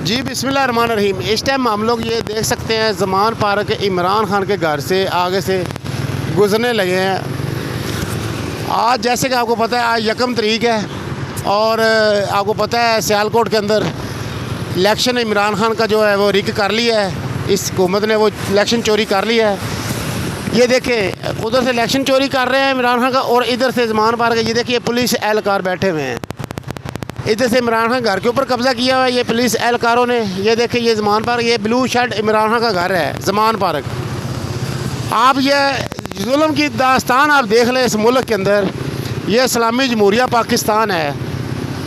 जी बिस्मिल्लाहिर्रहमानिर्रहीम। इस टाइम हम लोग ये देख सकते हैं ज़मान पार्क इमरान खान के घर से आगे से गुज़रने लगे हैं। आज जैसे कि आपको पता है आज 1 तारीख है और आपको पता है सियालकोट के अंदर इलेक्शन इमरान खान का जो है वो रिक कर लिया है। इस हुकूमत ने वो इलेक्शन चोरी कर लिया है। ये देखें उधर से इलेक्शन चोरी कर रहे हैं इमरान खान का और इधर से ज़मान पार्क ये देखिए पुलिस एहलकार बैठे हुए हैं। इधर से इमरान खान घर के ऊपर कब्ज़ा किया हुआ है ये पुलिस एहलकारों ने। ये देखिए ये ज़मान पार्क, ये ब्लू शर्ट इमरान खान का घर है ज़मान पार्क। आप ये जुल्म की दास्तान आप देख लें इस मुल्क के अंदर। ये इस्लामी जमहूरिया पाकिस्तान है।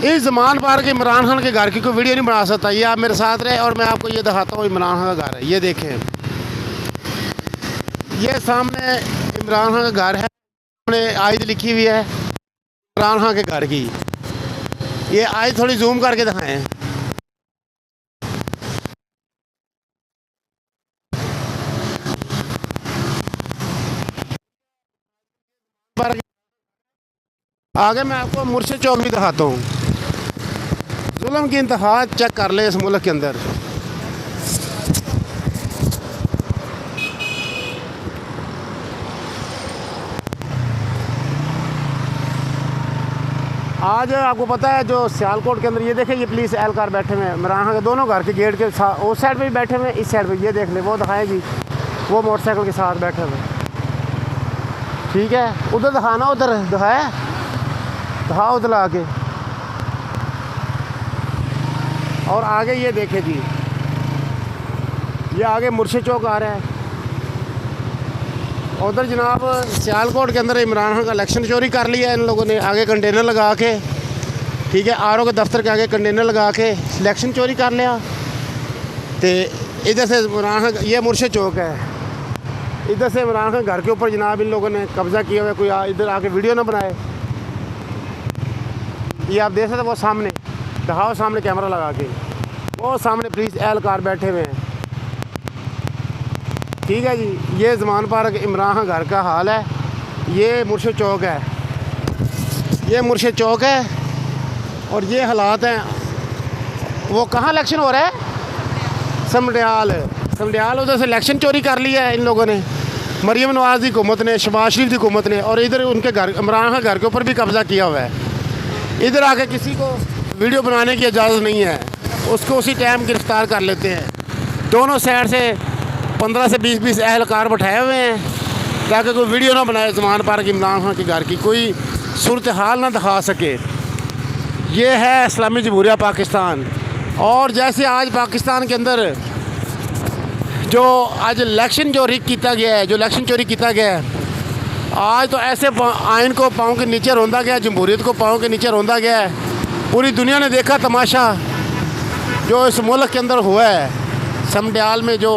इस ज़मान पार्क इमरान खान के घर की कोई वीडियो नहीं बना सकता। ये आप मेरे साथ रहे और मैं आपको ये दिखाता हूँ इमरान खान का घर है। ये देखें ये सामने इमरान खान का घर है, सामने आयत लिखी हुई है इमरान खान के घर की। ये आज थोड़ी जूम करके दिखाएं। आगे मैं आपको मुर्शिद चौक भी दिखाता हूँ। जुल्म की इंतहा चेक कर ले इस मुल्क के अंदर। आज आपको पता है जो सियालकोट के अंदर ये देखें ये पुलिस एहलकार बैठे हुए हैं इमरान खान के दोनों घर के गेट के साथ। उस साइड पे भी बैठे हुए हैं, इस साइड पे ये देख ले वो दिखाएं जी, वो मोटरसाइकिल के साथ बैठे हुए। ठीक है उधर दिखाना, उधर दिखाया दिखा उधर आके। और आगे ये देखे जी ये आगे मुर्शिद चौक आ रहा है। उधर जनाब सियालकोट के अंदर इमरान खान का इलेक्शन चोरी कर लिया इन लोगों ने। आगे कंटेनर लगा के, ठीक है आरओ के दफ्तर के आगे कंटेनर लगा के इलेक्शन चोरी कर लिया। तो इधर से इमरान खान, ये मुर्शिद चौक है, इधर से इमरान खान घर के ऊपर जनाब इन लोगों ने कब्ज़ा किया हुआ है। कोई इधर आके वीडियो ना बनाए। ये आप देख सकते हैं वो सामने दिखाओ, सामने कैमरा लगा के, वो सामने पुलिस एहलकार बैठे हुए हैं। ठीक है जी ये ज़मान पार्क इमरान खान घर का हाल है। ये मुर्शिद चौक है, ये मुर्शिद चौक है और ये हालात हैं। वो कहाँ इलेक्शन हो रहा है? समडियाल उधर से इलेक्शन चोरी कर लिया है इन लोगों ने, मरीम नवाज़ की हुकूमत ने, शहबाज शरीफ की हुकूमत ने। और इधर उनके घर इमरान खान घर के ऊपर भी कब्ज़ा किया हुआ है। इधर आके किसी को वीडियो बनाने की इजाज़त नहीं है, उसको उसी टाइम गिरफ़्तार कर लेते हैं। दोनों साइड से 15 से 20 एहलकार बैठाए हुए हैं ताकि कोई वीडियो ना बनाए ज़मान पार्क इमरान खान के घर की, कोई सूरत हाल ना दिखा सके। ये है इस्लामी जमहूरिया पाकिस्तान। और जैसे आज पाकिस्तान के अंदर जो आज इलेक्शन जो रिक किया गया है, जो इलेक्शन चोरी किया गया है, आज तो ऐसे आइन को पाँव के नीचे रौंदा गया, जमहूरियत को पाँव के नीचे रौंदा गया है। पूरी दुनिया ने देखा तमाशा जो इस मुल्क के अंदर हुआ है। समडियाल में जो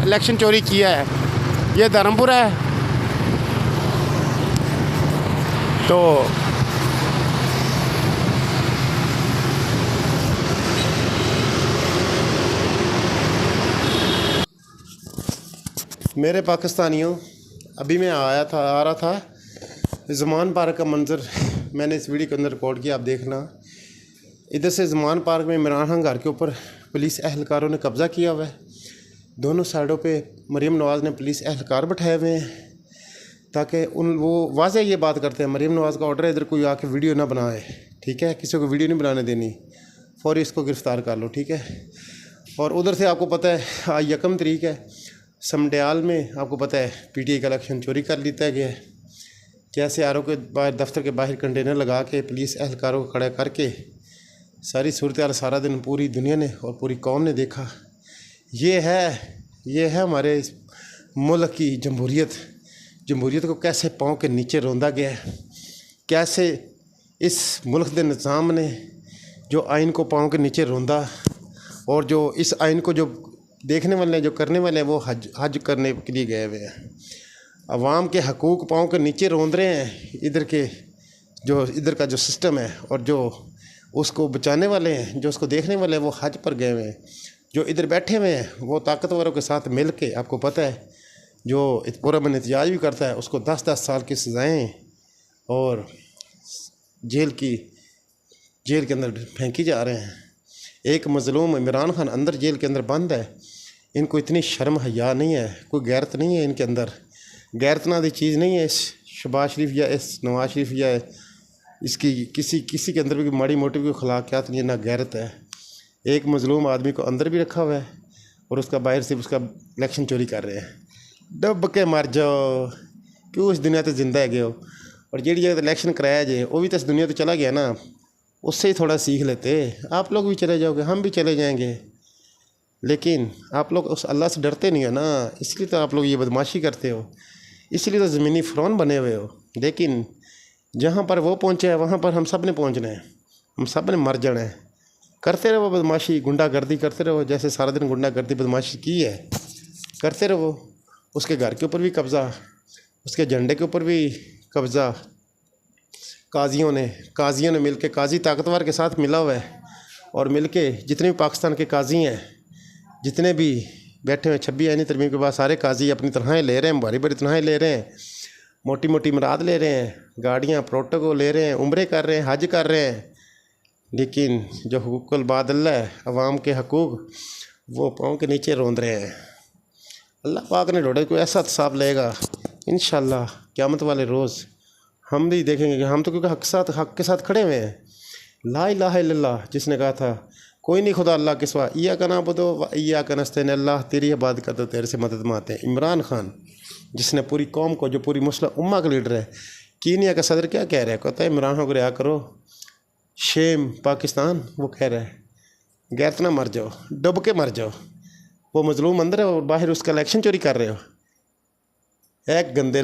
इलेक्शन चोरी किया है, ये धर्मपुर है। तो मेरे पाकिस्तानियों, अभी मैं आ रहा था ज़मान पार्क का मंज़र मैंने इस वीडियो के अंदर रिकॉर्ड किया, आप देखना। इधर से ज़मान पार्क में इमरान खान घर के ऊपर पुलिस एहलकारों ने कब्ज़ा किया हुआ है। दोनों साइडों पे मरीम नवाज़ ने पुलिस एहलकार बैठाए हुए हैं ताकि वो वाज़े ये बात करते हैं, मरीम नवाज़ का ऑर्डर है इधर कोई आके वीडियो ना बनाए। ठीक है, किसी को वीडियो नहीं बनाने देनी, फौरी इसको गिरफ़्तार कर लो। ठीक है। और उधर से आपको पता है आज 1 तारीख है, समडियाल में आपको पता है पीटीआई का इलेक्शन चोरी कर लिया गया है। जैसे आरओ के बाहर दफ्तर के बाहर कंटेनर लगा के पुलिस एहलकारों को खड़ा करके सारी सूरत हाल सारा दिन पूरी दुनिया ने और पूरी कौम ने देखा। ये है हमारे इस मुल्क की जमहूरियत को कैसे पाँव के नीचे रौंदा गया है, कैसे इस मुल्क के निज़ाम ने जो आइन को पाँव के नीचे रौंदा। और जो इस आइन को जो देखने वाले जो करने वाले हैं वो हज करने के लिए गए हुए हैं। अवाम के हकूक़ पाँव के नीचे रौंद रहे हैं इधर का जो सिस्टम है। और जो उसको बचाने वाले हैं, जो उसको देखने वाले हैं, वो हज पर गए हुए हैं। जो इधर बैठे हुए हैं वो ताकतवरों के साथ मिल के, आपको पता है जो पुरअमन एहतजाज भी करता है उसको 10-10 साल की सज़ाएँ और जेल के अंदर फेंकी जा रहे हैं। एक मज़लूम इमरान खान अंदर जेल के अंदर बंद है। इनको इतनी शर्म हया नहीं है, कोई गैरत नहीं है इनके अंदर। गैरत ना दी चीज़ नहीं है इस शहबाज शरीफ या इस नवाज शरीफ या इसकी किसी के अंदर भी माड़ी मोटी भी खलाकियात नहीं है, ना गैरत है। एक मज़लूम आदमी को अंदर भी रखा हुआ है और उसका बाहर से उसका इलेक्शन चोरी कर रहे हैं। डब के मर जाओ, क्यों इस दुनिया तो जिंदा है गए हो। और जी जगह इलेक्शन कराया जाए वो भी तो इस दुनिया तो चला गया ना, उससे ही थोड़ा सीख लेते। आप लोग भी चले जाओगे, हम भी चले जाएंगे, लेकिन आप लोग उस अल्लाह से डरते नहीं हो ना, इसलिए तो आप लोग ये बदमाशी करते हो, इसलिए तो ज़मीनी फ़िरौन बने हुए हो। लेकिन जहाँ पर वो पहुँचे हैं वहाँ पर हम सब ने पहुँचना है, हम सब ने मर जाना है। करते रहो बदमाशी, गुंडागर्दी करते रहो, जैसे सारा दिन गुंडागर्दी बदमाशी की है करते रहो। उसके घर के ऊपर भी कब्ज़ा, उसके झंडे के ऊपर भी कब्ज़ा। काजियों ने मिल के, काजी ताकतवर के साथ मिला हुआ है और मिल के जितने भी पाकिस्तान के काजी हैं, जितने भी बैठे हुए 26 आईनी तरमीम के बाद सारे काजी अपनी तनख्वाहें ले रहे हैं, भारी भारी तनख्वाहें ले रहे हैं, मोटी मोटी मुराद ले रहे हैं, गाड़ियाँ प्रोटोकॉल ले रहे हैं, उम्रे कर रहे हैं, हज कर रहे हैं। लेकिन जो हुकूकुल बादल्ला है, अवाम के हकूक़, वो पाँव के नीचे रोंद रहे हैं। अल्लाह पाक ने ढूंढे कोई ऐसा हिसाब लेगा इंशाअल्लाह क़यामत वाले रोज़ हम भी देखेंगे कि हम तो क्योंकि हक के साथ खड़े हुए हैं। ला इलाहा इल्लल्लाह जिसने कहा था कोई नहीं खुदा अल्लाह के सिवा, इय्याका नअबुदु व इय्याका नस्तईन, अल्लाह तेरी इबादत करते हो, तेरे से मदद मांगते हैं। इमरान खान जिसने पूरी कौम को, जो पूरी मुस्लिम उम्मा का लीडर है, कीनिया का सदर क्या कह रहा है, कहता है इमरान खान को रिहा करो, शेम पाकिस्तान। वो कह रहा है गैरत ना मर जाओ, डुब के मर जाओ। वो मजलूम अंदर है और बाहर उसका इलेक्शन चोरी कर रहे हो। एक गंदे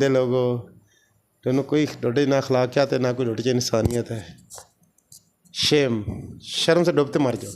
लोगों दोनों, कोई डोडे ना अखलाकियात है, ना कोई डोडे इंसानियत है। शेम, शर्म से डूबते मर जाओ।